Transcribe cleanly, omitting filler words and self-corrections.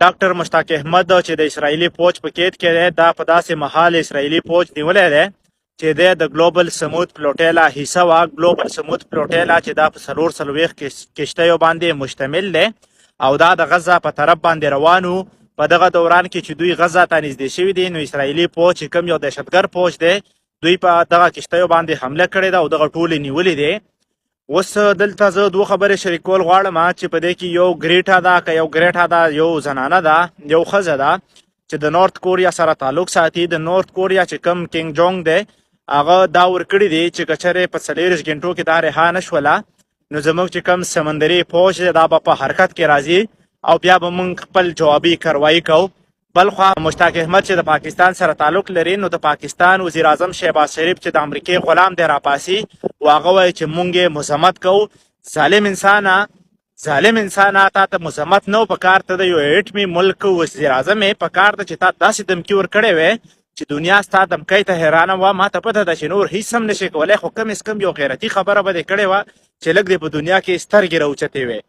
ډاکټر مشتاق احمد چې د اسرایلی فوج په قید کې دی، دا په داسې مهال اسرایلی فوج نیولی دی چې د ګلوبل سموت پلوټیلا حصه وه. ګلوبل سموت پلوټیلا چې دا په 440 کشتیو باندې مشتمل دی او دا د غزه په طرف باندې روان وو. په دغه دوران کې چې دوی غزه ته نږدې شوي دي، نو اسرایلی فوج چې کوم یو دهشتګر فوج دی، دوی په دغه کشتیو باندې حمله کړې ده او دغه ټولې نیولې دي. اوس دلته زه دوه خبرې شریکول غواړم چې په دې کې یو ګریټا ده، که یو ګریټا ده، یو زنانه ده، یو ښځه ده چې د نورت کوریا سره تعلق ساتي. د نورت کوریا چې کوم کینګ جونګ دی، هغه دا ورکړي دي چې که چېرې په 40 غنټو کې دا رها نه شوله، نو زموږ چې کوم سمندري فوج دی دا به په حرکت کې راځي او بیا به موږ خپل جوابي کاروایي کوو. بلخوا مشتاق احمد چې د پاکستان سره تعلق لري، نو د پاکستان وزیر اعظم شهباز شریف چې د امریکې غلام دی راپاسي او هغه وایي چې موږ یې مذمت کوو. ظالم انسانه تا ته مذمت نه و پکار، ته د یو ایټمي ملک وزیر اعظم یې پکار ده چې تا داسې دمکي ورکړی وی چې دنیا ستا دمکۍ ته حیرانه وه. ما ته پته ده چې نور هیڅ هم نشي کولی، خو کم از کم یو غیرتي خبره به دې کړې وه چې لږ دې په دنیا کې سترګې راوچتې وې.